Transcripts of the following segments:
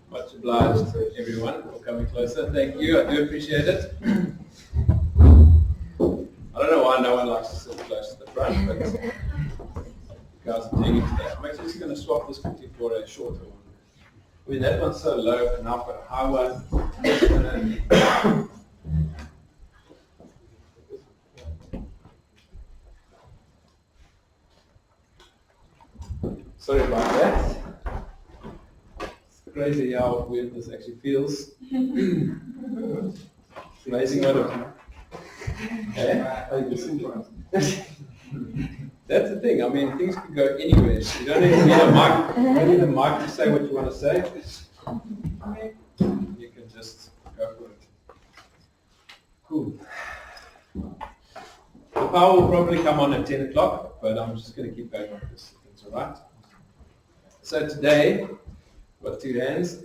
Much obliged, everyone, for coming closer. Thank you. I do appreciate it. I don't know why no one likes to sit close to the front, but you guys are doing it today. I'm actually just going to swap this quickly for a shorter one. I mean, that one's so low, and now I've got a high one. Sorry about that. It's crazy how weird this actually feels. It's amazing what That's the thing. I mean, things can go anywhere. You don't even need a mic. You don't need a mic to say what you want to say. You can just go for it. Cool. The power will probably come on at 10 o'clock, but I'm just going to keep going like this. That's all right. So today, got two hands. Good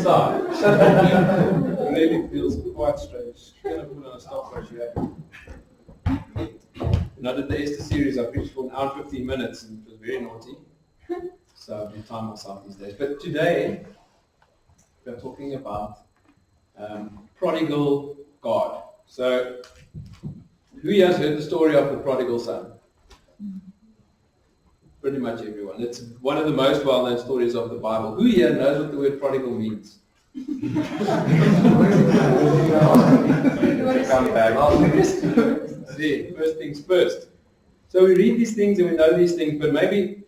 start. It really feels quite strange. I'm going to put on a stopwatch here. When I did the Esther series, I preached for an hour and 15 minutes, and it was very naughty. So I've been timing myself these days. But today, we're talking about Prodigal God. So, who here has heard the story of the prodigal son? Pretty much everyone. It's one of the most well-known stories of the Bible. Who here knows what the word prodigal means? Come back. See, first things first. So we read these things and we know these things, but maybe,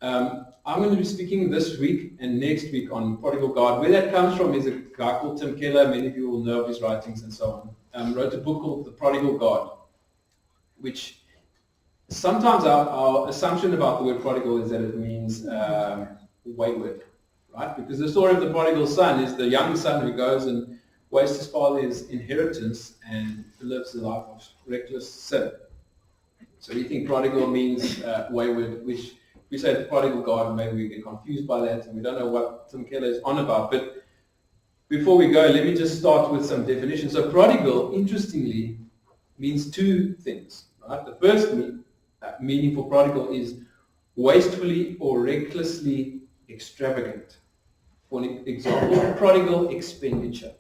I'm going to be speaking this week and next week on Prodigal God. Where that comes from is a guy called Tim Keller. Many of you will know of his writings and so on. Wrote a book called The Prodigal God, which sometimes our assumption about the word prodigal is that it means wayward, right? Because the story of the prodigal son is the young son who goes and wastes his father's inheritance and lives a life of reckless sin. So we think prodigal means wayward, which if we say the prodigal God, maybe we get confused by that and we don't know what Tim Keller is on about. But before we go, let me just start with some definitions. So prodigal, interestingly, means two things, right? The first meaning for prodigal is wastefully or recklessly extravagant. For an example, prodigal expenditure.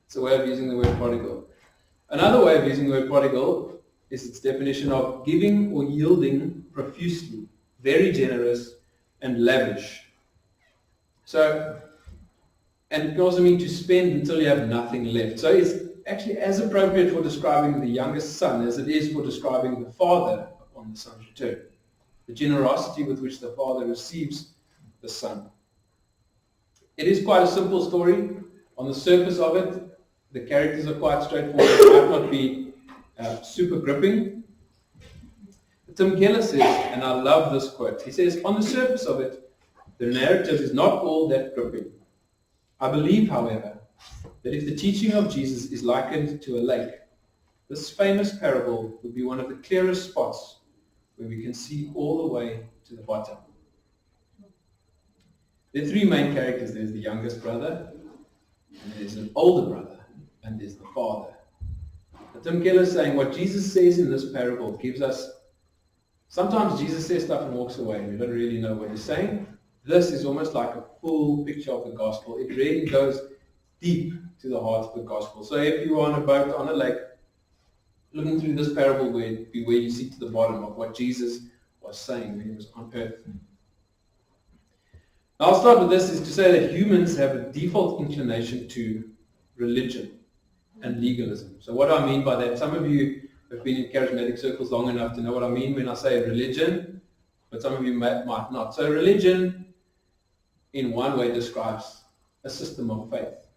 It's a way of using the word prodigal. Another way of using the word prodigal is its definition of giving or yielding profusely, very generous and lavish. So, and it can also mean to spend until you have nothing left. So it's actually as appropriate for describing the youngest son as it is for describing the father upon the son's return. The generosity with which the father receives the son. It is quite a simple story. On the surface of it, the characters are quite straightforward. It might not be super gripping. Tim Keller says, and I love this quote, he says, on the surface of it, the narrative is not all that gripping. I believe, however, that if the teaching of Jesus is likened to a lake, this famous parable would be one of the clearest spots where we can see all the way to the bottom. There are three main characters. There's the youngest brother, and there's an older brother, and there's the father. But Tim Keller is saying what Jesus says in this parable gives us, sometimes Jesus says stuff and walks away, and we don't really know what he's saying. This is almost like a full picture of the gospel. It really goes deep to the heart of the gospel. So if you are on a boat on a lake, looking through this parable would be where you see to the bottom of what Jesus was saying when he was on earth. Now I'll start with this, is to say that humans have a default inclination to religion and legalism. So what do I mean by that? Some of you have been in charismatic circles long enough to know what I mean when I say religion, but some of you might not. So religion, in one way, describes a system of faith.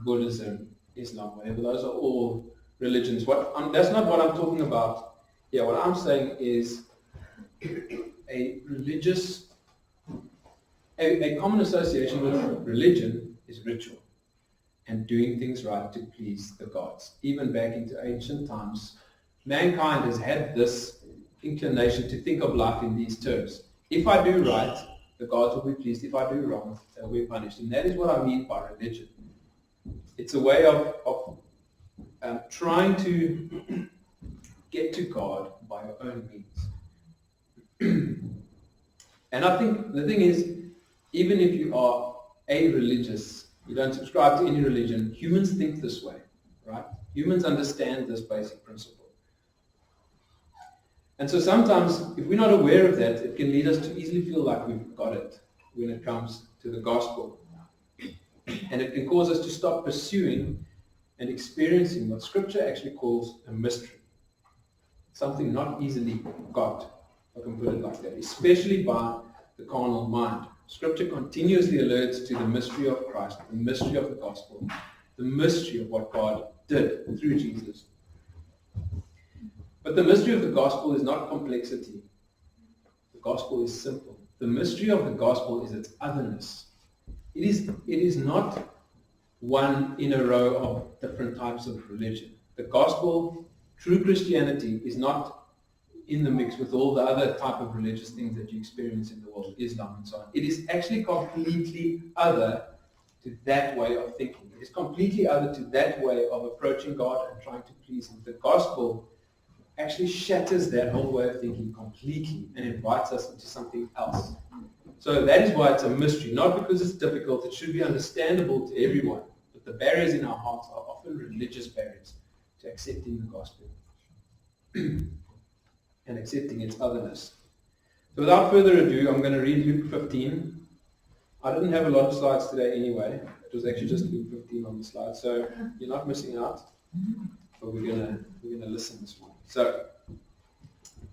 Buddhism, Islam, whatever, those are all religions. That's not what I'm talking about here. What I'm saying is a common association with religion is ritual and doing things right to please the gods. Even back into ancient times, mankind has had this inclination to think of life in these terms. If I do right, the gods will be pleased. If I do wrong, they'll be punished. And that is what I mean by religion. It's a way of trying to get to God by your own means. And I think the thing is, even if you are a-religious, you don't subscribe to any religion, humans think this way, right? Humans understand this basic principle. And so sometimes, if we're not aware of that, it can lead us to easily feel like we've got it when it comes to the gospel. And it can cause us to stop pursuing and experiencing what Scripture actually calls a mystery. Something not easily got, if I can put it like that, especially by the carnal mind. Scripture continuously alerts to the mystery of Christ, the mystery of the gospel, the mystery of what God did through Jesus. But the mystery of the gospel is not complexity. The gospel is simple. The mystery of the gospel is its otherness. It is not one in a row of different types of religion. The gospel, true Christianity, is not in the mix with all the other type of religious things that you experience in the world, Islam and so on. It is actually completely other to that way of thinking. It is completely other to that way of approaching God and trying to please Him. The gospel actually shatters that whole way of thinking completely and invites us into something else. So that is why it's a mystery, not because it's difficult. It should be understandable to everyone. But the barriers in our hearts are often religious barriers to accepting the gospel and accepting its otherness. So without further ado, I'm going to read Luke 15. I didn't have a lot of slides today anyway. It was actually just Luke 15 on the slide, so you're not missing out. But we're going to listen this morning. So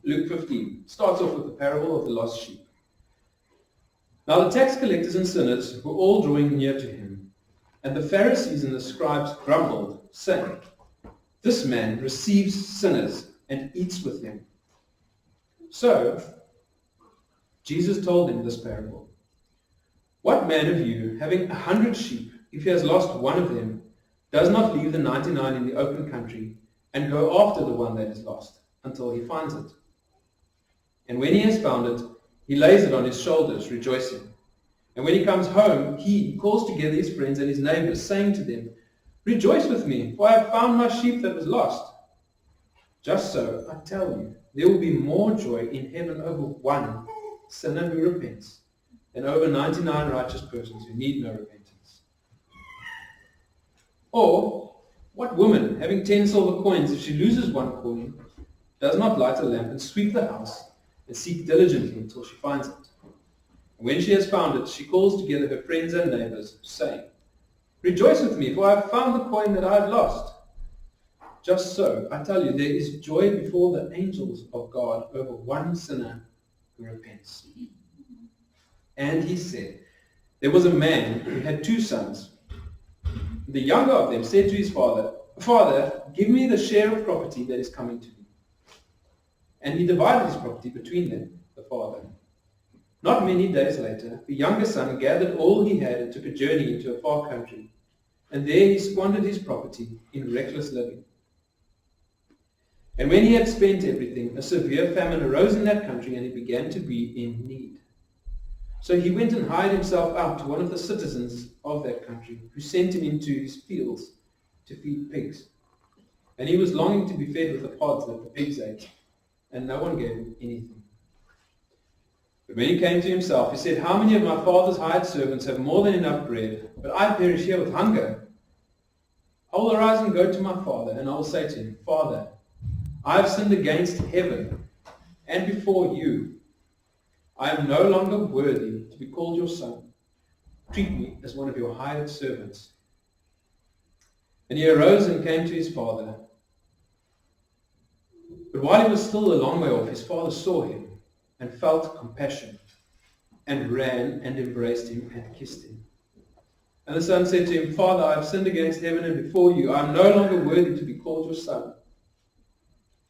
Luke 15 starts off with the parable of the lost sheep. Now the tax collectors and sinners were all drawing near to him, and the Pharisees and the scribes grumbled, saying, "This man receives sinners and eats with them." So Jesus told them this parable. "What man of you, having 100 sheep, if he has lost one of them, does not leave the 99 in the open country and go after the one that is lost until he finds it? And when he has found it, he lays it on his shoulders, rejoicing. And when he comes home, he calls together his friends and his neighbors, saying to them, 'Rejoice with me, for I have found my sheep that was lost.' Just so, I tell you, there will be more joy in heaven over one sinner who repents than over 99 righteous persons who need no repentance. Or, what woman, having 10 silver coins, if she loses one coin, does not light a lamp and sweep the house and seek diligently until she finds it? And when she has found it, she calls together her friends and neighbors, saying, 'Rejoice with me, for I have found the coin that I had lost.' Just so, I tell you, there is joy before the angels of God over one sinner who repents." And he said, "There was a man who had 2 sons. The younger of them said to his father, 'Father, give me the share of property that is coming to me.' And he divided his property between them, the father. Not many days later, the younger son gathered all he had and took a journey into a far country, and there he squandered his property in reckless living. And when he had spent everything, a severe famine arose in that country, and he began to be in need. So he went and hired himself out to one of the citizens of that country, who sent him into his fields to feed pigs. And he was longing to be fed with the pods that the pigs ate, and no one gave him anything. But when he came to himself, he said, 'How many of my father's hired servants have more than enough bread, but I perish here with hunger? I will arise and go to my father, and I will say to him, Father, I have sinned against heaven and before you. I am no longer worthy to be called your son. Treat me as one of your hired servants.' And he arose and came to his father. But while he was still a long way off, his father saw him and felt compassion, and ran and embraced him and kissed him. And the son said to him, 'Father, I have sinned against heaven and before you. I am no longer worthy to be called your son.'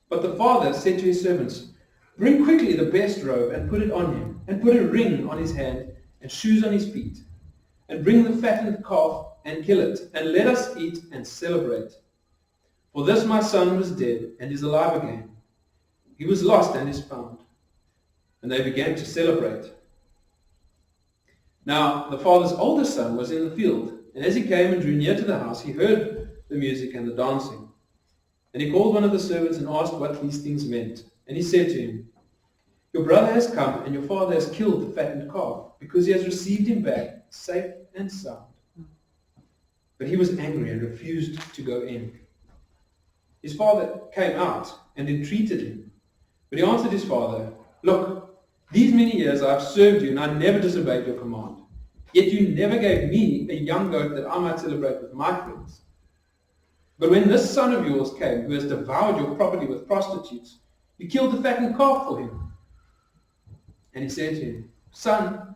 But the father said to his servants, 'Bring quickly the best robe and put it on him, and put a ring on his hand and shoes on his feet. And bring the fattened calf and kill it, and let us eat and celebrate. For this my son was dead and is alive again. He was lost and is found.' And they began to celebrate. Now the father's oldest son was in the field, and as he came and drew near to the house, he heard the music and the dancing. And he called one of the servants and asked what these things meant. And he said to him, Your brother has come, and your father has killed the fattened calf, because he has received him back safe and sound. But he was angry and refused to go in. His father came out and entreated him. But he answered his father, Look, these many years I have served you, and I never disobeyed your command. Yet you never gave me a young goat that I might celebrate with my friends. But when this son of yours came, who has devoured your property with prostitutes, you killed the fattened calf for him. And he said to him, Son,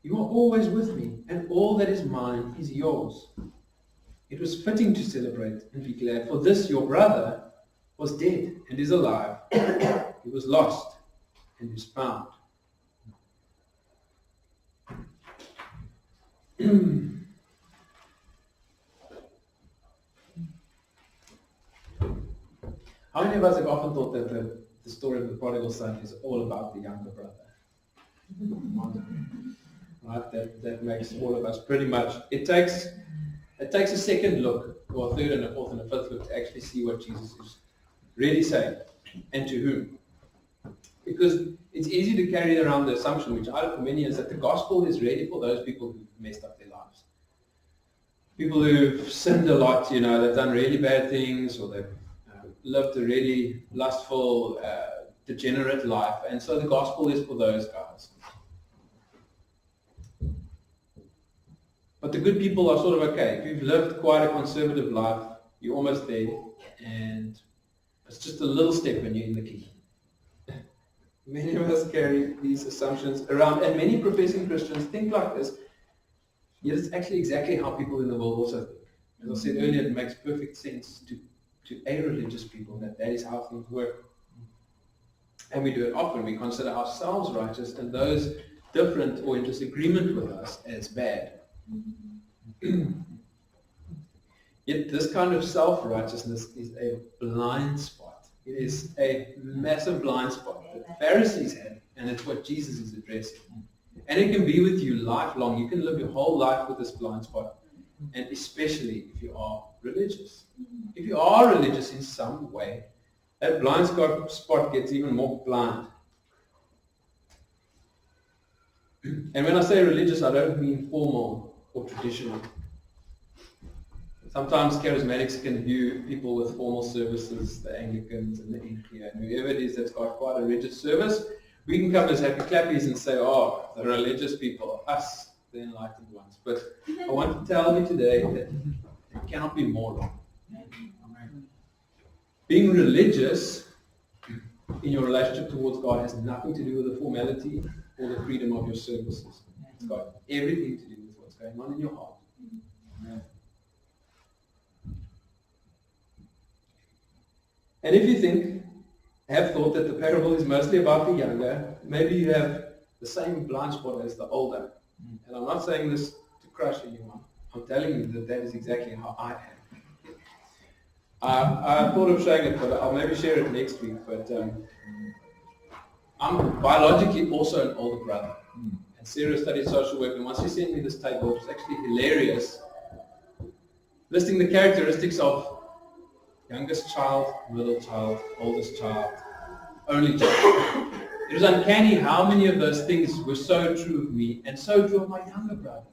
you are always with me, and all that is mine is yours. It was fitting to celebrate and be glad, for this your brother was dead and is alive. He was lost and is found. How many of us have often thought that the story of the prodigal son is all about the younger brother? Right? That makes all of us pretty much. It takes a second look, or a third and a fourth and a fifth look, to actually see what Jesus is really saying and to whom. Because it's easy to carry around the assumption, which I have for many years, that the gospel is really for those people who've messed up their lives. People who've sinned a lot, they've done really bad things, or they've lived a really lustful, degenerate life, and so the gospel is for those guys. But the good people are sort of okay. If you've lived quite a conservative life, you're almost there, and it's just a little step when you're in the kingdom. Many of us carry these assumptions around, and many professing Christians think like this, yet it's actually exactly how people in the world also think. As I said earlier, it makes perfect sense to a-religious people that is how things work. And we do it often. We consider ourselves righteous and those different or in disagreement with us as bad. Yet this kind of self-righteousness is a blind spot. It is a massive blind spot that the Pharisees had, and it's what Jesus is addressing. And it can be with you lifelong. You can live your whole life with this blind spot, and especially if you are religious. If you are religious in some way, that blind spot gets even more blind. And when I say religious, I don't mean formal or traditional. Sometimes charismatics can view people with formal services, the Anglicans and the Inclination, and whoever it is that's got quite a rigid service. We can come as happy clappies and say, oh, the religious people, us, the enlightened ones. But I want to tell you today that it cannot be more wrong. Being religious in your relationship towards God has nothing to do with the formality or the freedom of your services. It's got everything to do with what's going on in your heart. And if you have thought that the parable is mostly about the younger, maybe you have the same blind spot as the older. And I'm not saying this to crush anyone. I'm telling you that is exactly how I am. I thought of showing it, but I'll maybe share it next week. But I'm biologically also an older brother. And Sarah studied social work, and once she sent me this table, which was actually hilarious, listing the characteristics of youngest child, middle child, oldest child, only child. It was uncanny how many of those things were so true of me and so true of my younger brother.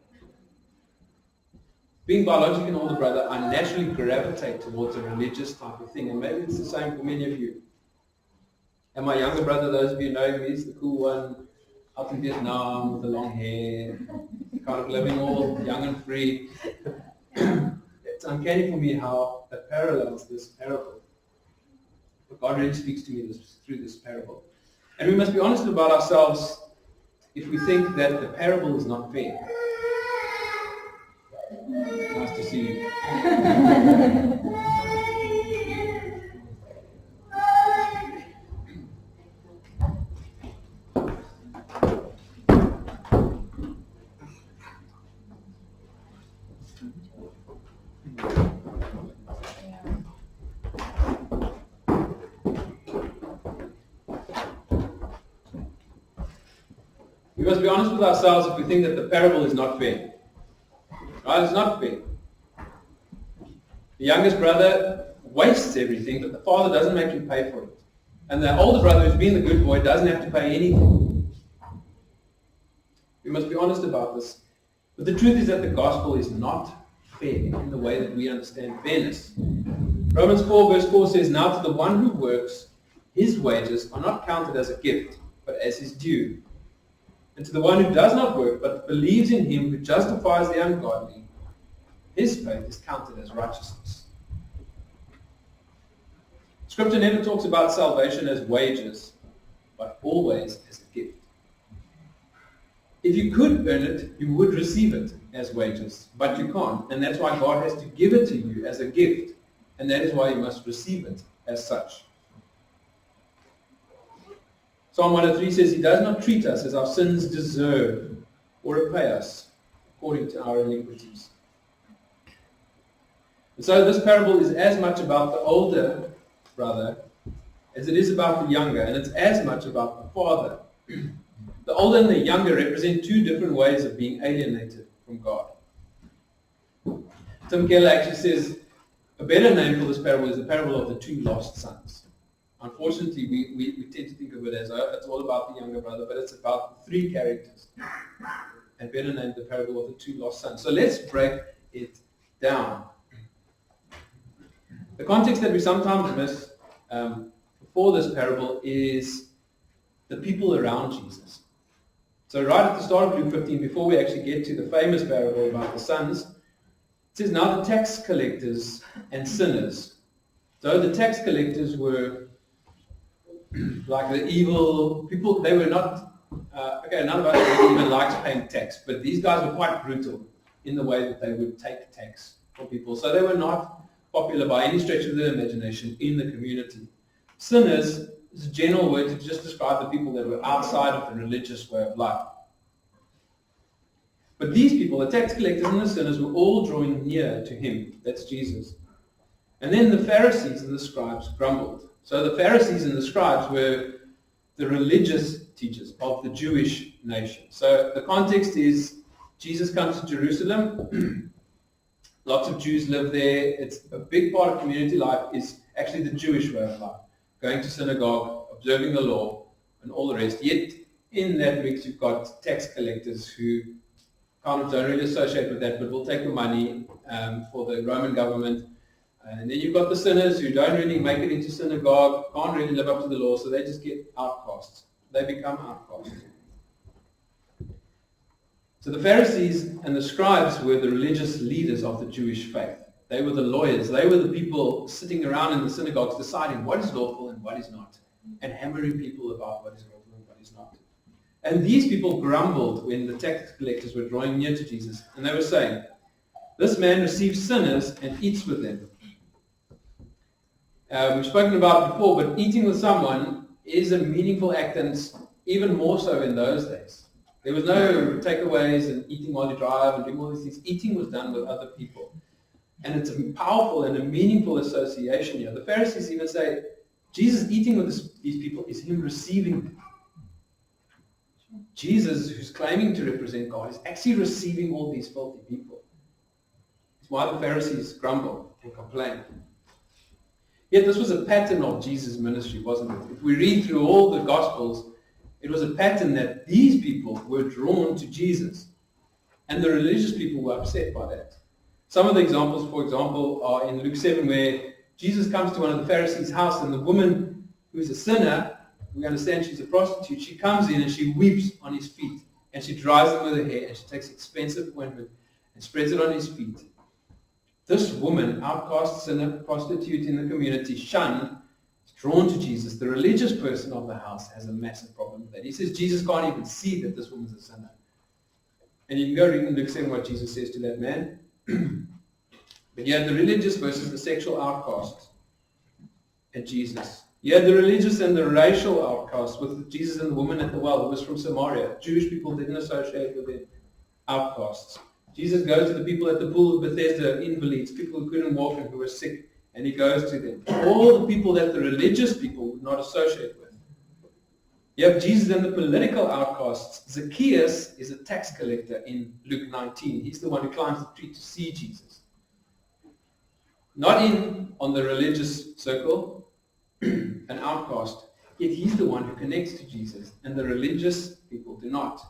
Being biologically an older brother, I naturally gravitate towards a religious type of thing, and maybe it's the same for many of you. And my younger brother, those of you know him, he's the cool one, out in Vietnam with the long hair, kind of living all young and free. It's uncanny for me how that parallels this parable. But God really speaks to me through this parable. And we must be honest about ourselves if we think that the parable is not fair. Nice to see you. We must be honest with ourselves if we think that the parable is not fair. Right? It's not fair. The youngest brother wastes everything, but the father doesn't make him pay for it. And the older brother who's been the good boy doesn't have to pay anything. We must be honest about this. But the truth is that the gospel is not fair in the way that we understand fairness. Romans 4 verse 4 says, "Now to the one who works, his wages are not counted as a gift, but as his due. And to the one who does not work, but believes in him who justifies the ungodly, his faith is counted as righteousness." Scripture never talks about salvation as wages, but always as a gift. If you could earn it, you would receive it as wages, but you can't. And that's why God has to give it to you as a gift. And that is why you must receive it as such. Psalm 103 says, "He does not treat us as our sins deserve or repay us according to our iniquities." And so this parable is as much about the older brother as it is about the younger, and it's as much about the father. The older and the younger represent two different ways of being alienated from God. Tim Keller actually says a better name for this parable is the parable of the two lost sons. Unfortunately, we tend to think of it as it's all about the younger brother, but it's about the three characters. And better named the parable of the two lost sons. So let's break it down. The context that we sometimes miss for this parable is the people around Jesus. So right at the start of Luke 15, before we actually get to the famous parable about the sons, it says, "Now the tax collectors and sinners." So the tax collectors were like the evil people. They were not, none of us even likes paying tax, but these guys were quite brutal in the way that they would take tax from people. So they were not popular by any stretch of the imagination in the community. Sinners is a general word to just describe the people that were outside of the religious way of life. But these people, the tax collectors and the sinners, were all drawing near to him. That's Jesus. And then the Pharisees and the scribes grumbled. So the Pharisees and the scribes were the religious teachers of the Jewish nation. So the context is Jesus comes to Jerusalem. Lots of Jews live there. It's a big part of community life is actually the Jewish way of life. Going to synagogue, observing the law, and all the rest. Yet in that mix you've got tax collectors who kind of don't really associate with that, but will take the money for the Roman government. And then you've got the sinners who don't really make it into synagogue, can't really live up to the law, so they just get outcasts. They become outcasts. So the Pharisees and the scribes were the religious leaders of the Jewish faith. They were the lawyers. They were the people sitting around in the synagogues deciding what is lawful and what is not, and hammering people about what is lawful and what is not. And these people grumbled when the tax collectors were drawing near to Jesus, and they were saying, "This man receives sinners and eats with them." We've spoken about it before, but eating with someone is a meaningful act, and even more so in those days. There was no takeaways and eating while you drive and doing all these things. Eating was done with other people. And it's a powerful and a meaningful association here. The Pharisees even say, Jesus eating with these people is him receiving them. Jesus, who's claiming to represent God, is actually receiving all these filthy people. It's why the Pharisees grumble and complain. Yet this was a pattern of Jesus' ministry, wasn't it? If we read through all the Gospels, it was a pattern that these people were drawn to Jesus. And the religious people were upset by that. Some of the examples, for example, are in Luke 7, where Jesus comes to one of the Pharisees' house, and the woman who's a sinner, we understand she's a prostitute, she comes in and she weeps on his feet. And she dries them with her hair, and she takes expensive ointment and spreads it on his feet. This woman, outcast, sinner, prostitute in the community, shunned, is drawn to Jesus. The religious person of the house has a massive problem with that. He says Jesus can't even see that this woman's a sinner. And you can go read in Luke 7 what Jesus says to that man. But you had the religious versus the sexual outcasts and Jesus. You had the religious and the racial outcasts with Jesus and the woman at the well who was from Samaria. Jewish people didn't associate with them. Outcasts. Jesus goes to the people at the pool of Bethesda, invalids, people who couldn't walk and who were sick, and he goes to them. All the people that the religious people would not associate with. You have Jesus and the political outcasts. Zacchaeus is a tax collector in Luke 19. He's the one who climbs the tree to see Jesus. Not in on the religious circle, an outcast. Yet he's the one who connects to Jesus, and the religious people do not.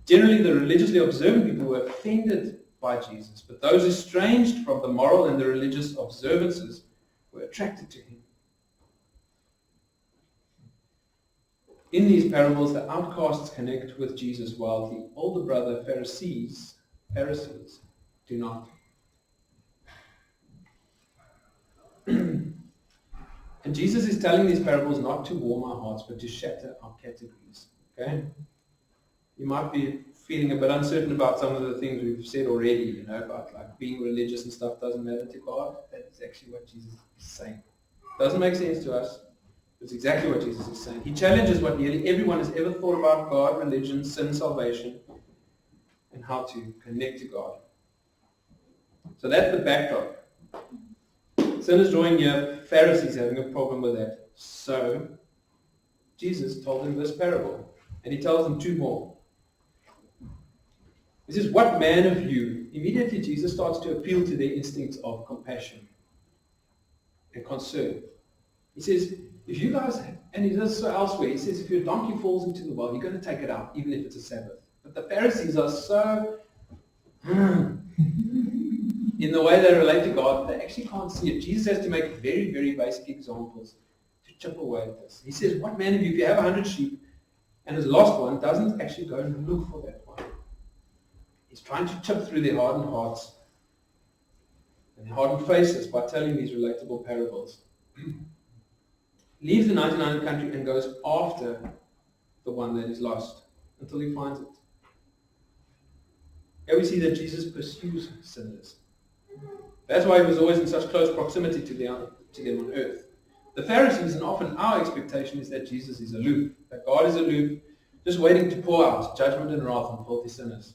Generally, the religiously observant people were offended by Jesus, but those estranged from the moral and the religious observances were attracted to him. In these parables, the outcasts connect with Jesus, while the older brother Pharisees do not. And Jesus is telling these parables not to warm our hearts, but to shatter our categories. Okay? You might be feeling a bit uncertain about some of the things we've said already, about like being religious and stuff doesn't matter to God. That's actually what Jesus is saying. Doesn't make sense to us. It's exactly what Jesus is saying. He challenges what nearly everyone has ever thought about God, religion, sin, salvation, and how to connect to God. So that's the backdrop. Sinners drawing near, Pharisees having a problem with that. So Jesus told them this parable, and he tells them two more. He says, what man of you? Immediately Jesus starts to appeal to their instincts of compassion and concern. He says, if you guys, and he does so elsewhere, he says, if your donkey falls into the well, you're going to take it out, even if it's a Sabbath. But the Pharisees are so in the way they relate to God, they actually can't see it. Jesus has to make very, very basic examples to chip away at this. He says, what man of you, if you have 100 sheep and has lost one, doesn't actually go and look for that one? He's trying to chip through their hardened hearts and their hardened faces by telling these relatable parables. Leaves the 99 in the country and goes after the one that is lost until he finds it. Here we see that Jesus pursues sinners. That's why he was always in such close proximity to them on earth. The Pharisees, and often our expectation, is that Jesus is aloof, that God is aloof, just waiting to pour out judgment and wrath on filthy sinners.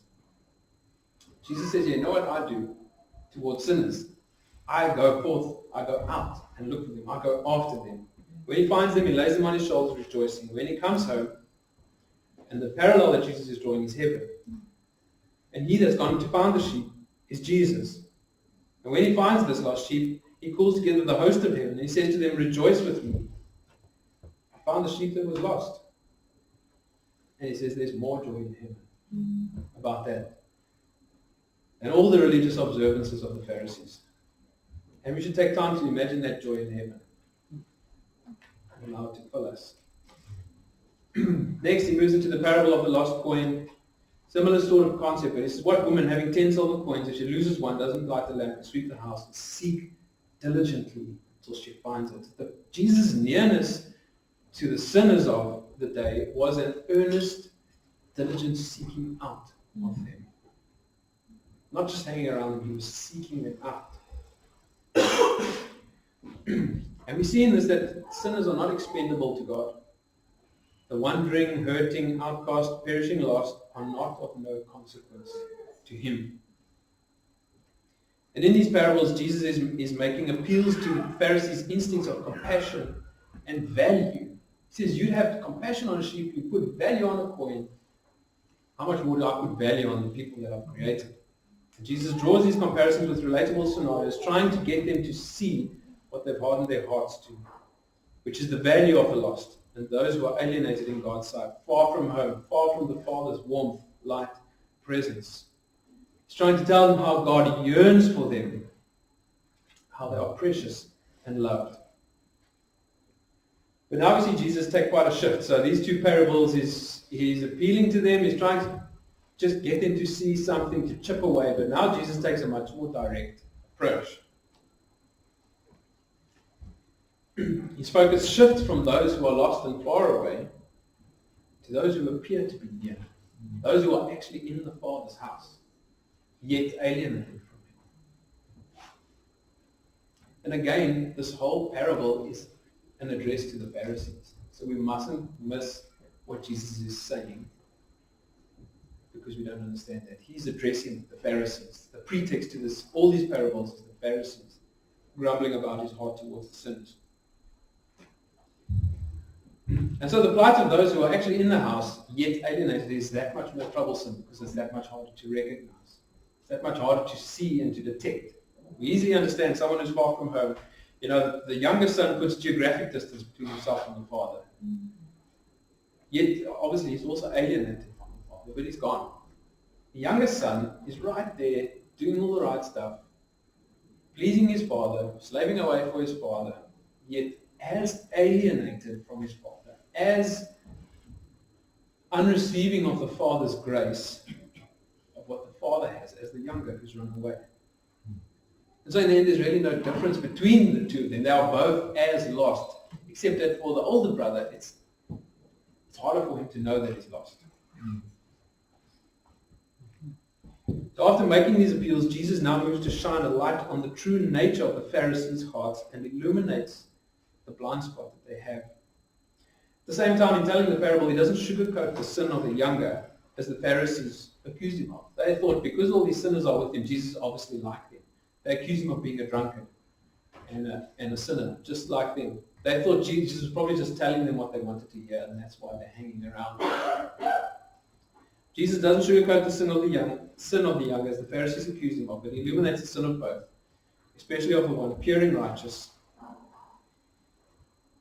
Jesus says, you know what I do towards sinners? I go forth, I go out and look for them, I go after them. When he finds them, he lays them on his shoulders rejoicing. When he comes home, and the parallel that Jesus is drawing is heaven. And he that's gone to find the sheep is Jesus. And when he finds this lost sheep, he calls together the host of heaven and he says to them, rejoice with me. I found the sheep that was lost. And he says there's more joy in heaven about that. And all the religious observances of the Pharisees. And we should take time to imagine that joy in heaven. And allow it to fill us. Next, he moves into the parable of the lost coin. Similar sort of concept, but he says, what woman having 10 silver coins, if she loses one, doesn't light the lamp and sweep the house and seek diligently until she finds it? Jesus' nearness to the sinners of the day was an earnest, diligent seeking out of them. Not just hanging around them, he was seeking them out. And we see in this that sinners are not expendable to God. The wandering, hurting, outcast, perishing, lost are not of no consequence to him. And in these parables, Jesus is making appeals to Pharisees' instincts of compassion and value. He says, you have compassion on a sheep, you put value on a coin. How much more do I put value on the people that I've created? And Jesus draws these comparisons with relatable scenarios, trying to get them to see what they've hardened their hearts to, which is the value of the lost. And those who are alienated in God's sight, far from home, far from the Father's warmth, light, presence. He's trying to tell them how God yearns for them, how they are precious and loved. But now we see Jesus take quite a shift. So these two parables, he's appealing to them, he's trying to just get them to see something, to chip away. But now Jesus takes a much more direct approach. His focus shifts from those who are lost and far away to those who appear to be near, those who are actually in the Father's house, yet alienated from him. And again, this whole parable is an address to the Pharisees. So we mustn't miss what Jesus is saying because we don't understand that. He's addressing the Pharisees. The pretext to this, all these parables, is the Pharisees grumbling about his heart towards the sinners. And so the plight of those who are actually in the house, yet alienated, is that much more troublesome because it's that much harder to recognize. It's that much harder to see and to detect. We easily understand someone who's far from home The younger son puts geographic distance between himself and the father. Yet, obviously, he's also alienated from the father, but he's gone. The youngest son is right there, doing all the right stuff, pleasing his father, slaving away for his father, yet as alienated from his father, as unreceiving of the father's grace, of what the father has, as the younger who's run away. And so in the end, there's really no difference between the two of them. They are both as lost, except that for the older brother, it's harder for him to know that he's lost. So after making these appeals, Jesus now moves to shine a light on the true nature of the Pharisees' hearts and illuminates the blind spot that they have. At the same time, in telling the parable, he doesn't sugarcoat the sin of the younger, as the Pharisees accused him of. They thought because all these sinners are with him, Jesus obviously liked him. They accused him of being a drunkard and a sinner, just like them. They thought Jesus was probably just telling them what they wanted to hear, and that's why they're hanging around. Jesus doesn't sugarcoat the sin of the young, as the Pharisees accused him of, but he illuminates the sin of both, especially of the one pure and righteous,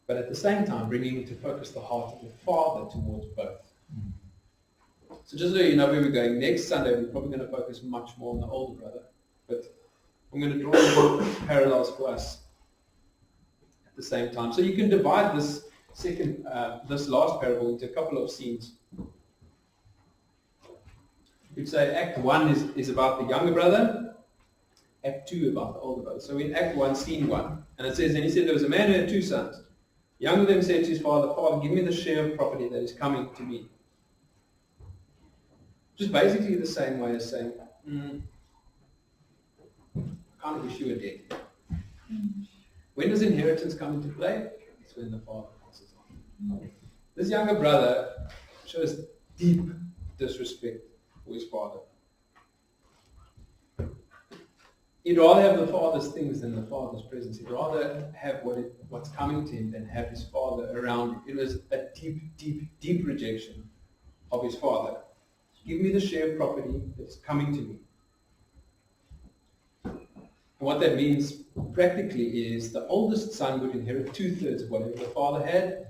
but at the same time bringing into focus the heart of the Father towards both. So just so you know where we're going, next Sunday we're probably going to focus much more on the older brother, but I'm going to draw parallels for us at the same time. So you can divide this last parable into a couple of scenes. You'd say Act 1 is about the younger brother, Act 2 about the older brother. So in Act 1, Scene 1, and it says, and he said, there was a man who had 2 sons. The younger of them said to his father, Father, give me the share of property that is coming to me. Just basically the same way as saying, I kind of wish you were dead. When does inheritance come into play? It's when the father passes on. This younger brother shows deep disrespect for his father. He'd rather have the father's things than the father's presence. He'd rather have what's coming to him than have his father around him. It was a deep, deep, deep rejection of his father. Give me the share of property that's coming to me. And what that means practically is the oldest son would inherit 2/3 of whatever the father had,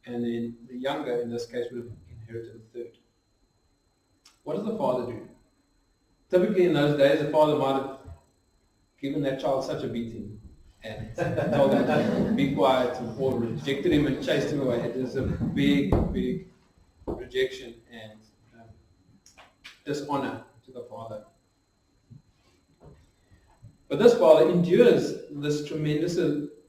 and then the younger, in this case, would have inherited 1/3. What does the father do? Typically in those days, the father might have given that child such a beating and told him to be quiet, or rejected him and chased him away. It is a big, big rejection and dishonor to the father. But this father endures this tremendous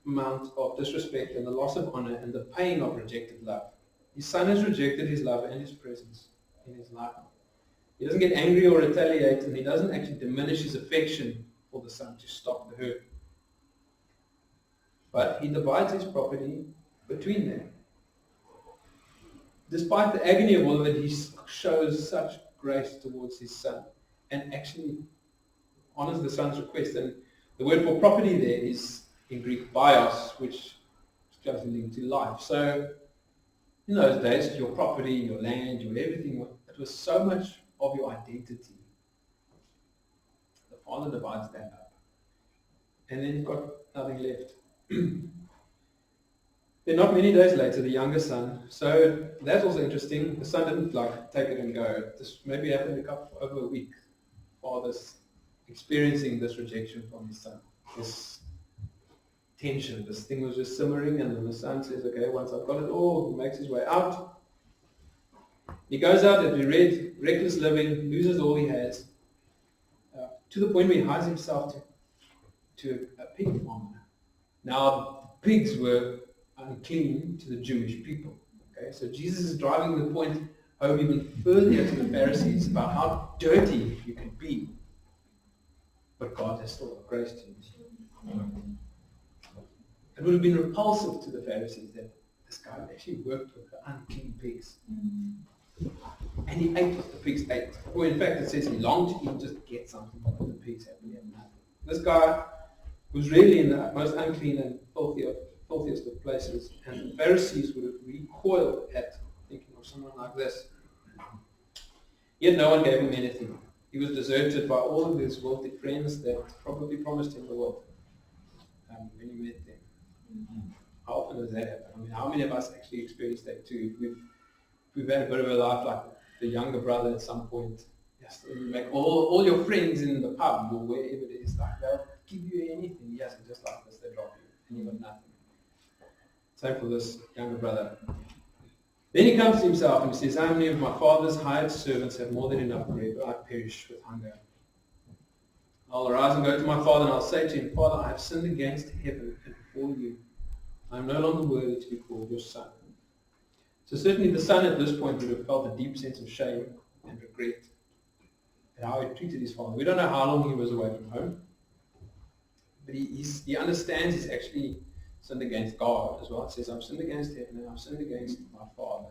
amount of disrespect and the loss of honor and the pain of rejected love. His son has rejected his love and his presence in his life. He doesn't get angry or retaliate, and he doesn't actually diminish his affection for the son to stop the hurt. But he divides his property between them. Despite the agony of all of it, he shows such grace towards his son and actually honors the son's request. And the word for property there is in Greek bios, which is closely linked to life. So in those days, your property, your land, your everything, it was so much of your identity. The father divides that up. And then you've got nothing left. Then not many days later, the younger son, so that's also interesting, the son didn't take it and go. This maybe happened over a week. Father's experiencing this rejection from his son. This tension, this thing was just simmering, and then the son says, okay, once I've got it all, he makes his way out. He goes out, as we read, reckless living, loses all he has, to the point where he hides himself to a pig farmer. Now, pigs were unclean to the Jewish people. Okay, so Jesus is driving the point home even further to the Pharisees about how dirty you can be, but God has still got grace to you. It would have been repulsive to the Pharisees that this guy actually worked with the unclean pigs. And he ate what the pigs ate. Or in fact, it says he longed to eat, just get something that the pigs had. This guy was really in the most unclean and filthiest of places, and the Pharisees would have recoiled at thinking of someone like this. Yet no one gave him anything. He was deserted by all of his wealthy friends that probably promised him the world. when you met them. How often does that happen? I mean, how many of us actually experience that too? We've had a bit of a life like the younger brother at some point. Yes, you make all your friends in the pub or wherever it is, like they'll give you anything. Yes, and just like this, they drop you, and you got nothing. Same for this younger brother. Then he comes to himself and he says, how many of my father's hired servants have more than enough bread, but I perish with hunger? I'll arise and go to my father, and I'll say to him, Father, I have sinned against heaven and before you. I am no longer worthy to be called your son. So certainly the son at this point would have felt a deep sense of shame and regret at how he treated his father. We don't know how long he was away from home, but he understands he's actually sinned against God as well. It says, I've sinned against heaven and I've sinned against my father.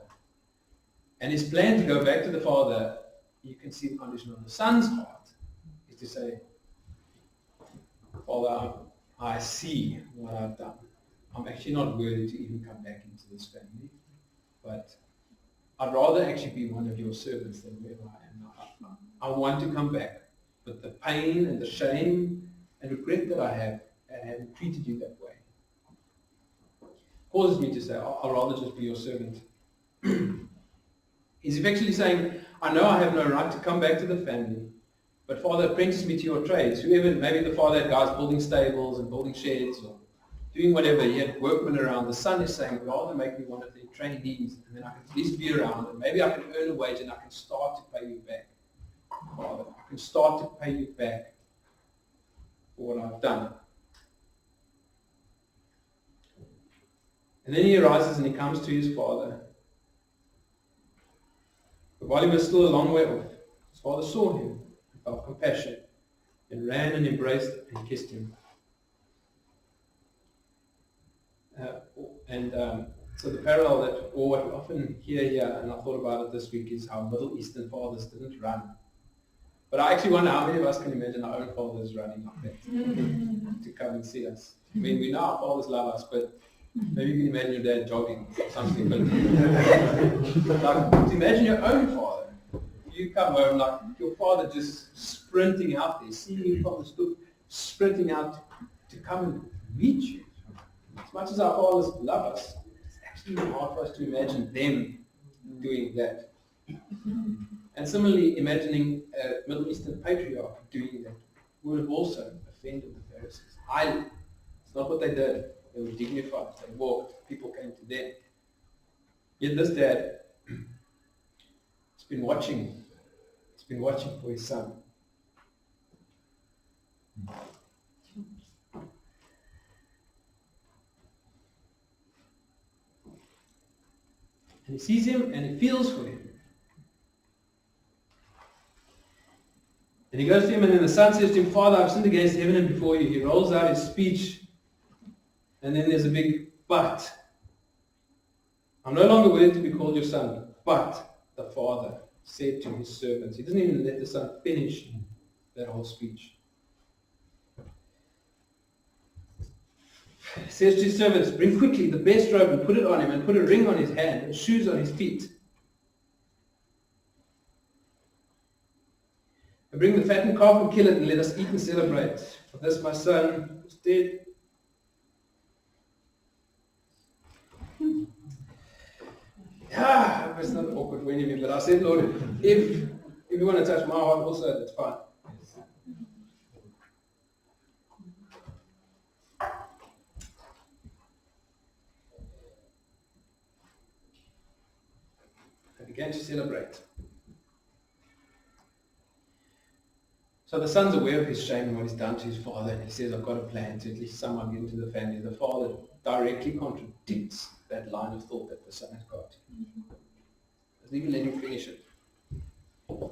And his plan to go back to the father, you can see the condition of the son's heart, is to say, Father, I see what I've done. I'm actually not worthy to even come back into this family, but I'd rather actually be one of your servants than whoever I am now. I want to come back, but the pain and the shame and regret that I have at having treated you that way causes me to say, I'll rather just be your servant. He's effectively saying, I know I have no right to come back to the family, but Father, apprentice me to your trades. Whoever, maybe the father had guys building stables and building sheds or doing whatever. He had workmen around. The son is saying, rather make me one of the trainees, and then I can at least be around, and maybe I can earn a wage and I can start to pay you back. Father, I can start to pay you back for what I've done. And then he arises and he comes to his father. But while he was still a long way off, his father saw him and felt compassion and ran and embraced and kissed him. So the parallel that, or what we often hear here, and I thought about it this week, is how Middle Eastern fathers didn't run. But I actually wonder how many of us can imagine our own fathers running like that to come and see us. I mean, we know our fathers love us, but maybe you can imagine your dad jogging or something. But like, to imagine your own father. You come home, like your father just sprinting out there, seeing you from the stoop, sprinting out to come and meet you. As much as our fathers love us, it's actually hard for us to imagine them doing that. And similarly, imagining a Middle Eastern patriarch doing that would have also offended the Pharisees highly. It's not what they did. They were dignified. They walked. People came to them. Yet this dad has been watching. He's been watching for his son. And he sees him and he feels for him. And he goes to him, and then the son says to him, Father, I've sinned against heaven and before you. He rolls out his speech, and then there's a big but. I'm no longer worthy to be called your son, but the father said to his servants. He doesn't even let the son finish that whole speech. He says to his servants, bring quickly the best robe and put it on him, and put a ring on his hand and shoes on his feet. And bring the fattened calf and kill it, and let us eat and celebrate. For this my son was dead. Yeah, it's not awkward for any of you, but I said, Lord, if you want to touch my heart also, that's fine. I began to celebrate. So the son's aware of his shame and what he's done to his father, and he says, I've got a plan to at least somehow get into the family. The father directly contradicts that line of thought that the son has got. Doesn't even let him finish it.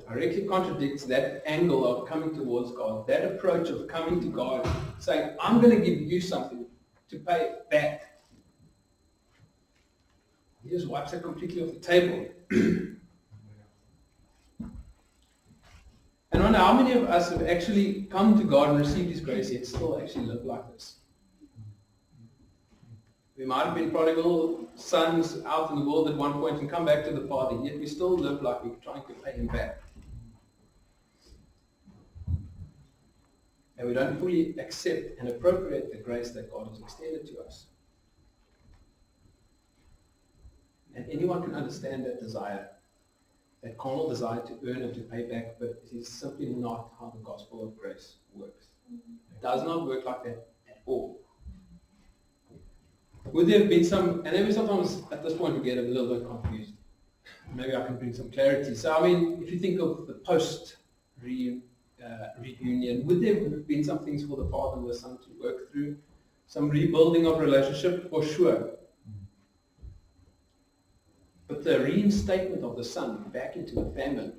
Directly contradicts that angle of coming towards God, that approach of coming to God, saying, I'm going to give you something to pay it back. He just wipes it completely off the table. And I wonder how many of us have actually come to God and received His grace yet still actually live like this. We might have been prodigal sons out in the world at one point and come back to the Father, yet we still live like we're trying to pay Him back. and we don't fully accept and appropriate the grace that God has extended to us. And anyone can understand that desire, that carnal desire to earn and to pay back, but it is simply not how the gospel of grace works. It does not work like that at all. Would there have been some, and maybe sometimes at this point we get a little bit confused. Maybe I can bring some clarity. So, I mean, if you think of the post-reunion, would there have been some things for the father and the son to work through? Some rebuilding of relationship? For sure. But the reinstatement of the son back into the family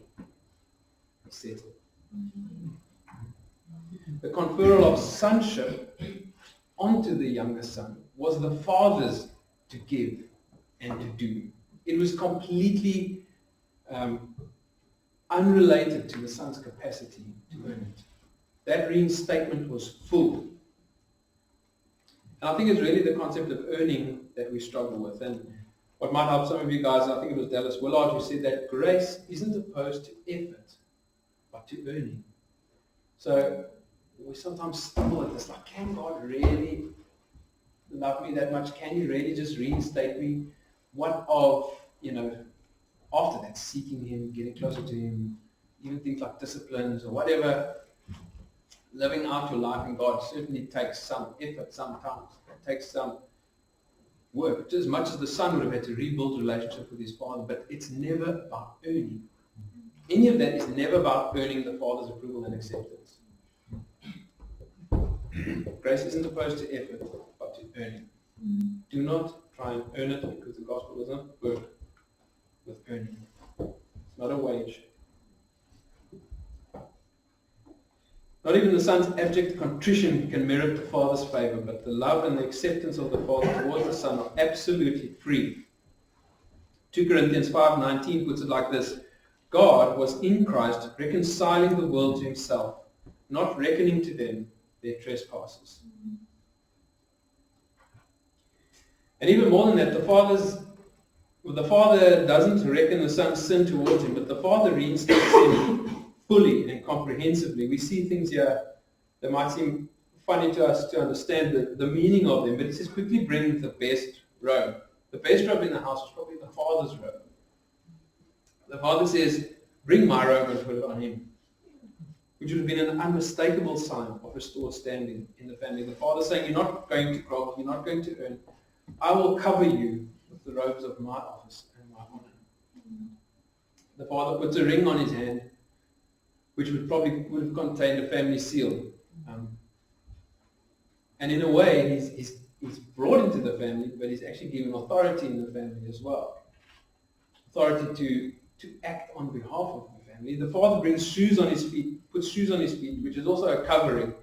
is settled. The conferral of sonship onto the younger son was the father's to give and to do. It was completely unrelated to the son's capacity to earn it. That reinstatement was full. And I think it's really the concept of earning that we struggle with. And what might help some of you guys, I think it was Dallas Willard who said that grace isn't opposed to effort, but to earning. So we sometimes stumble at this, like, can God really love me that much? Can He really just reinstate me? What of, after that, seeking Him, getting closer to Him, even things like disciplines or whatever, living out your life in God certainly takes some effort sometimes. It takes some work, just as much as the son would have had to rebuild relationship with his father, but it's never about earning. Any of that is never about earning the father's approval and acceptance. Grace isn't opposed to effort, but to earning. Do not try and earn it, because the gospel doesn't work with earning. It's not a wage. Not even the son's abject contrition can merit the father's favor, but the love and the acceptance of the father towards the son are absolutely free. 2 Corinthians 5:19 puts it like this: God was in Christ reconciling the world to Himself, not reckoning to them their trespasses. And even more than that, the father doesn't reckon the son's sin towards him, but the father reinstates him fully and comprehensively. We see things here that might seem funny to us to understand the meaning of them, but He says, quickly bring the best robe. The best robe in the house was probably the father's robe. The father says, bring my robe and put it on him, which would have been an unmistakable sign of restored standing in the family. The father saying, you're not going to grovel, you're not going to earn. I will cover you with the robes of my office and my honor. The father puts a ring on his hand, which would have contained a family seal. And in a way, he's brought into the family, but he's actually given authority in the family as well. Authority to act on behalf of the family. The father brings shoes on his feet, puts shoes on his feet, which is also a covering.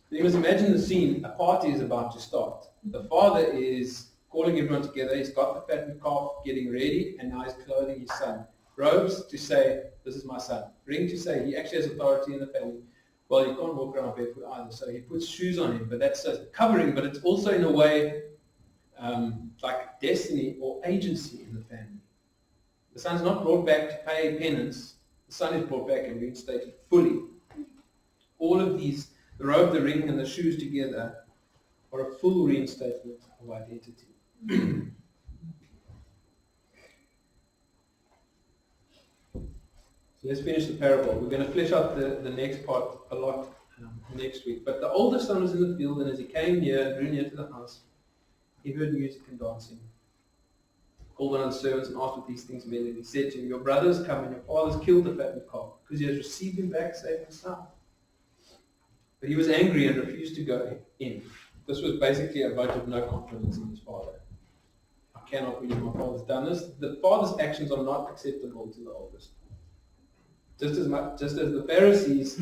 So you must imagine the scene. A party is about to start. The father is calling everyone together. He's got the fattened calf getting ready, and now he's clothing his son. Robes to say, this is my son. Ring to say, he actually has authority in the family. Well, he can't walk around barefoot either, so he puts shoes on him. But that's a covering, but it's also in a way like destiny or agency in the family. The son's not brought back to pay penance. The son is brought back and reinstated fully. All of these, the robe, the ring, and the shoes together, are a full reinstatement of identity. So let's finish the parable. We're going to flesh out the next part a lot next week. But the older son was in the field, and as he came near, drew near to the house, he heard music and dancing. Called one of the servants and asked what these things meant. And he said to him, your brother has come, and your father has killed the fattened calf, because he has received him back safe and sound. But he was angry and refused to go in. This was basically a vote of no confidence in his father. I cannot believe my father's done this. The father's actions are not acceptable to the oldest. Just as the Pharisees,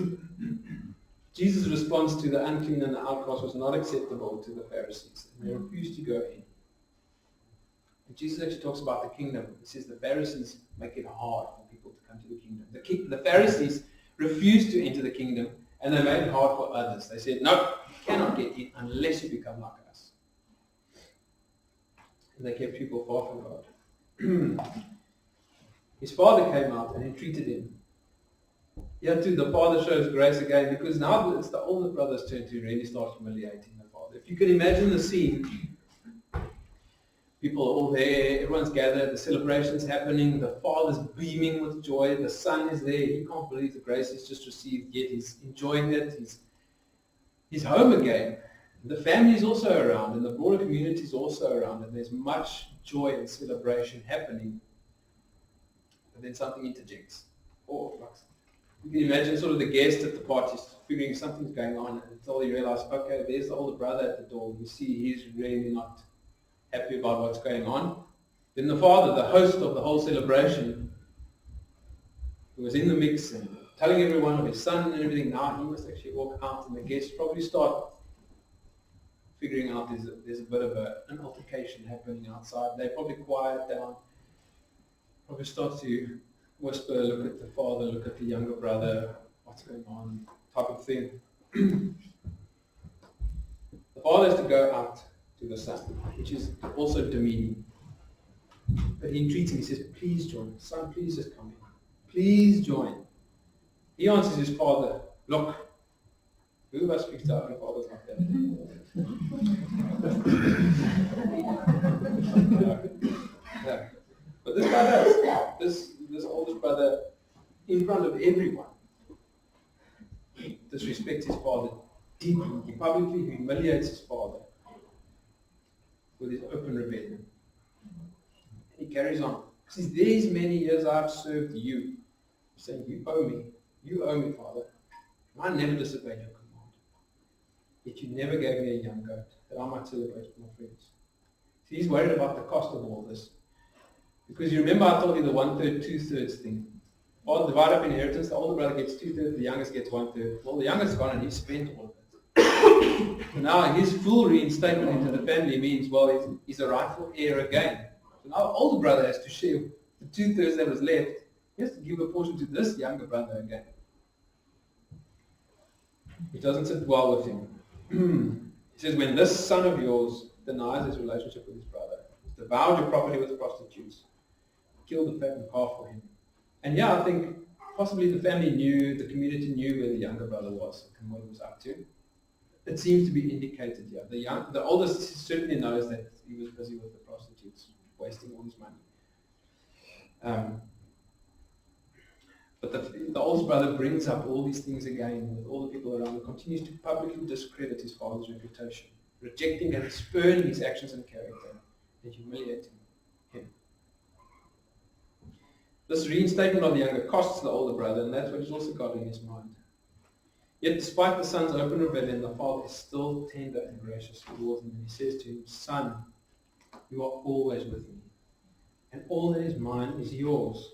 Jesus' response to the unclean and the outcast was not acceptable to the Pharisees. And they refused to go in. And Jesus actually talks about the kingdom. He says the Pharisees make it hard for people to come to the kingdom. The Pharisees refused to enter the kingdom, and they made it hard for others. They said, no, you cannot get in unless you become like us. And they kept people far from God. His father came out and entreated him. Here too, the father shows grace again, because now it's the older brother's turn to really start humiliating the father. If you can imagine the scene, people are all there, everyone's gathered, the celebration's happening, the father's beaming with joy, the son is there, he can't believe the grace he's just received, yet he's enjoying it, he's home again. The family is also around, and the broader community is also around, and there's much joy and celebration happening. And then something interjects. Or, you can imagine sort of the guest at the party figuring something's going on until you realize, okay, there's the older brother at the door. You see he's really not happy about what's going on. Then the father, the host of the whole celebration, who was in the mix and telling everyone of his son and everything, now he must actually walk out, and the guests probably start figuring out there's a bit of an altercation happening outside. They probably quiet down, probably start to whisper, look at the father, look at the younger brother, what's going on, type of thing. The father has to go out to the son, which is also demeaning. But he entreats him, he says, please join. Son, please just come in. Please join. He answers his father, look, who of us speaks to our own fathers like that? No. But this guy does. This oldest brother, in front of everyone, disrespects his father deeply. He publicly humiliates his father with his open rebellion. He carries on. He says, these many years I've served you. He's saying, you owe me. You owe me, Father. I never disobeyed your command. Yet you never gave me a young goat that I might celebrate with my friends. So he's worried about the cost of all this. Because you remember I told you the 1/3, 2/3 thing. Well, divide up inheritance, the older brother gets 2/3, the youngest gets 1/3. Well, the youngest is gone and he's spent all of it. So now his full reinstatement into the family means, well, he's a rightful heir again. So now the older brother has to share the 2/3 that was left. He has to give a portion to this younger brother again. It doesn't sit well with him. He says, when this son of yours denies his relationship with his brother, has devoured your property with prostitutes, killed the fattened calf for him. And yeah, I think possibly the family knew, the community knew where the younger brother was and what he was up to. It seems to be indicated here. The oldest certainly knows that he was busy with the prostitutes, wasting all his money. But the oldest brother brings up all these things again with all the people around and continues to publicly discredit his father's reputation, rejecting and spurning his actions and character, and humiliating him. This reinstatement of the younger costs the older brother, and that's what he's also got in his mind. Yet despite the son's open rebellion, the father is still tender and gracious towards him, and he says to him, son, you are always with me, and all that is mine is yours.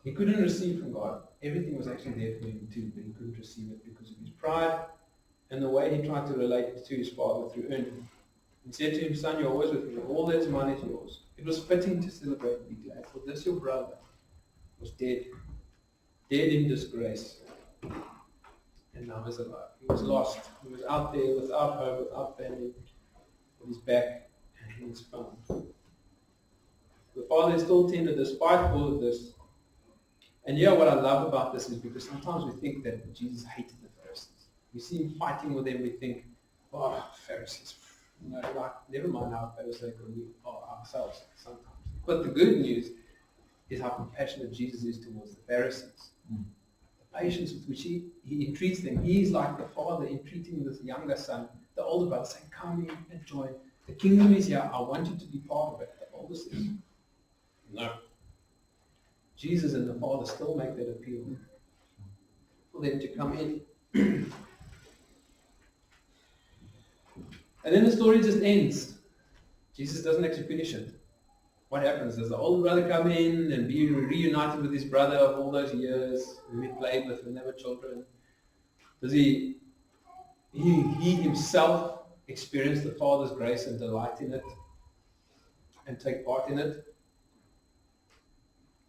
He couldn't receive from God. Everything was actually there for him too, but he couldn't receive it because of his pride and the way he tried to relate to his father through earning. He said to him, son, you're always with me. All that is mine is yours. It was fitting to celebrate and be glad, for this your brother was dead in disgrace, and now is alive. He was lost. He was out there without home, without family, with his back, and he was found. The father is still tender despite all of this. And yeah, what I love about this is because sometimes we think that Jesus hated the Pharisees. We see him fighting with them, we think, oh, Pharisees. No, like, never mind how Pharisaical we are ourselves sometimes. But the good news is how compassionate Jesus is towards the Pharisees. The patience with which he entreats them. He's like the father entreating this younger son, the older brother, saying, come in and join. The kingdom is here. I want you to be part of it. The older says, no. Jesus and the Father still make that appeal for them to come in. And then the story just ends. Jesus doesn't actually finish it. What happens? Does the older brother come in and be reunited with his brother of all those years who he played with when they were children? Does he himself experience the Father's grace and delight in it and take part in it?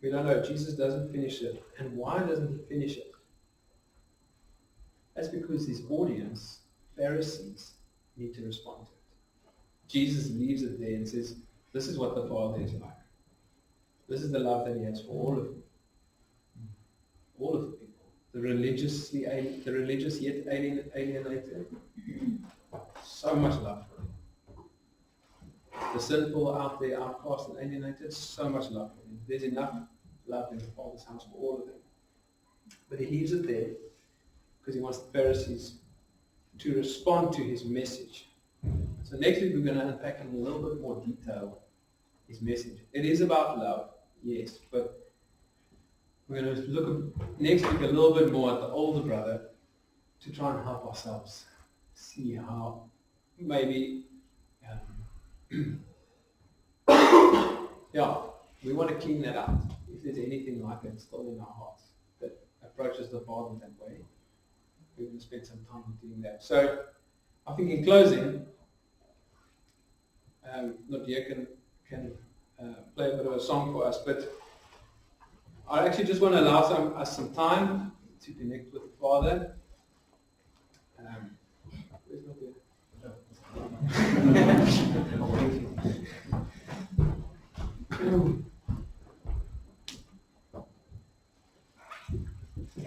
We don't know. Jesus doesn't finish it. And why doesn't he finish it? That's because his audience, Pharisees, need to respond to it. Jesus leaves it there and says, This is what the Father is like. This is the love that he has for all of you. All of the people. The religious yet alienated. So much love for him. The sinful out there, outcast and alienated, so much love for him. There's enough love in the Father's house for all of them. But he leaves it there because he wants the Pharisees to respond to his message. So next week we're going to unpack in a little bit more detail his message. It is about love, yes, but we're going to look next week a little bit more at the older brother to try and help ourselves see how maybe, we want to clean that out. If there's anything like it still in our hearts that approaches the Father that way, we're going to spend some time doing that. So I think in closing, Nadia can play a bit of a song for us, but I actually just want to allow us some time to connect with the Father. Where's Nadia?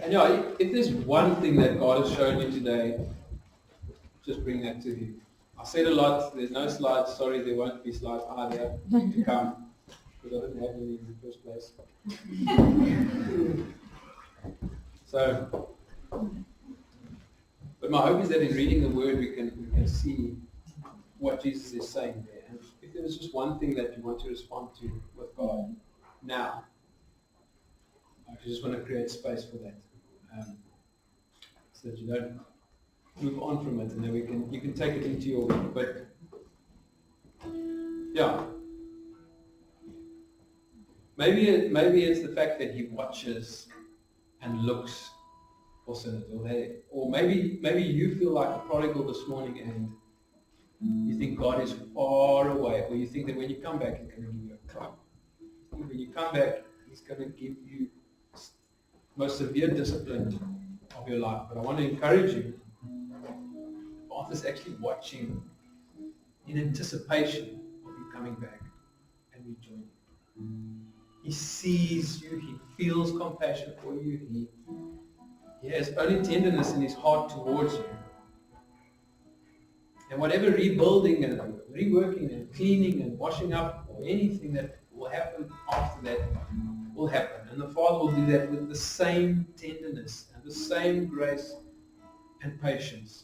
And if there's one thing that God has shown you today, just bring that to Him. I said a lot, there's no slides, sorry there won't be slides either to come, because I didn't have any in the first place. So, but my hope is that in reading the Word we can see what Jesus is saying there. And if there was just one thing that you want to respond to with God now, I just want to create space for that. So that you don't move on from it, and then you can take it into your week. But yeah, maybe it's the fact that He watches and looks for sinners, or maybe you feel like a prodigal this morning, and you think God is far away, or you think that when you come back He's going to give you a club. When you come back, He's going to give you most severe discipline of your life. But I want to encourage you, Father's actually watching in anticipation of you coming back and rejoining. He sees you, He feels compassion for you, He has only tenderness in His heart towards you. And whatever rebuilding and reworking and cleaning and washing up or anything that will happen after that will happen. And the Father will do that with the same tenderness and the same grace and patience.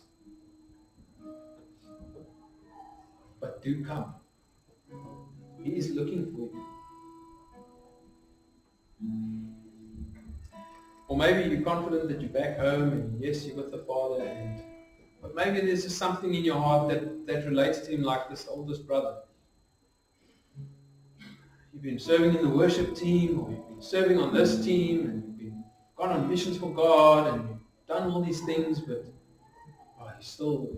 But do come. He is looking for you. Or maybe you're confident that you're back home and yes, you're with the Father, but maybe there's just something in your heart that relates to Him like this oldest brother. You've been serving in the worship team, or you've been serving on this team, and you've gone on missions for God, and you've done all these things, but He's still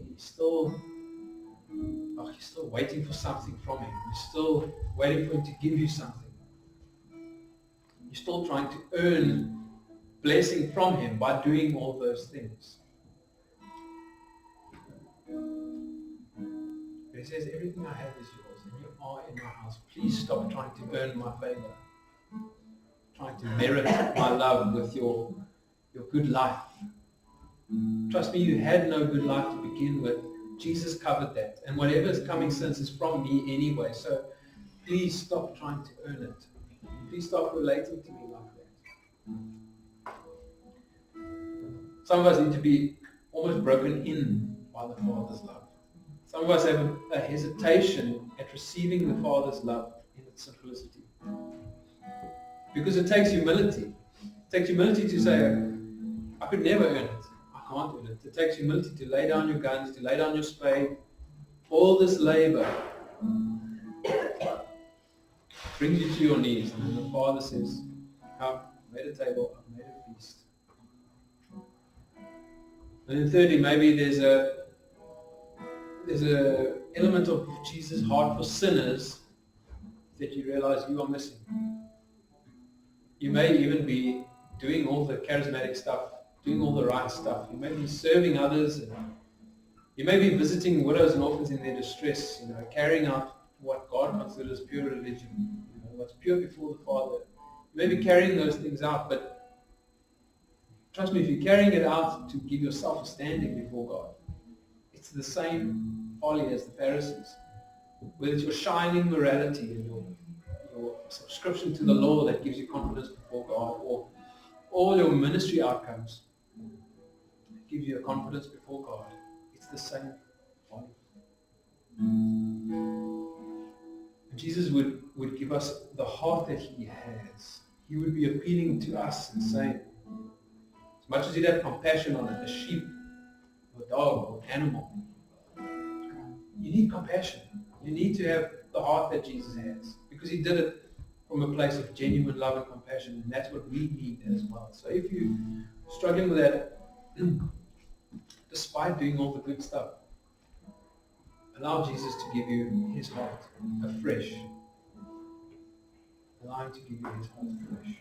waiting for something from Him. You're still waiting for Him to give you something. You're still trying to earn blessing from Him by doing all those things. But He says, everything I have is yours, and you are in my house. Please stop trying to earn my favor, trying to merit my love with your good life. Trust me, you had no good life to begin with. Jesus covered that, and whatever is coming since is from me anyway. So please stop trying to earn it. Please stop relating to me like that. Some of us need to be almost broken in by the Father's love. Some of us have a hesitation at receiving the Father's love in its simplicity. Because it takes humility. It takes humility to say, I could never earn it. I can't earn it. It takes humility to lay down your guns, to lay down your spade. All this labor brings you to your knees. And then the Father says, I've made a table, I've made a feast. And then thirdly, maybe there's a element of Jesus' heart for sinners that you realize you are missing. You may even be doing all the charismatic stuff, doing all the right stuff. You may be serving others. And you may be visiting widows and orphans in their distress, carrying out what God considers pure religion, what's pure before the Father. You may be carrying those things out, but trust me, if you're carrying it out to give yourself a standing before God, it's the same folly as the Pharisees. Whether it's your shining morality and your subscription to the law that gives you confidence before God, or all your ministry outcomes that give you a confidence before God, it's the same folly. Jesus would give us the heart that he has. He would be appealing to us and saying, as much as he'd have compassion on a sheep, or a dog, or an animal, you need compassion. You need to have the heart that Jesus has, because he did it from a place of genuine love and compassion, and that's what we need as well. So if you're struggling with that, despite doing all the good stuff, allow Jesus to give you his heart afresh. Allow him to give you his heart afresh.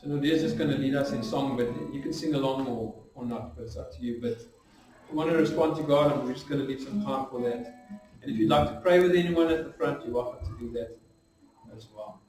So Nadia's just going to lead us in song, but you can sing along or not, but it's up to you. But if you want to respond to God, we're just going to leave some time for that. And if you'd like to pray with anyone at the front, you're welcome to do that as well.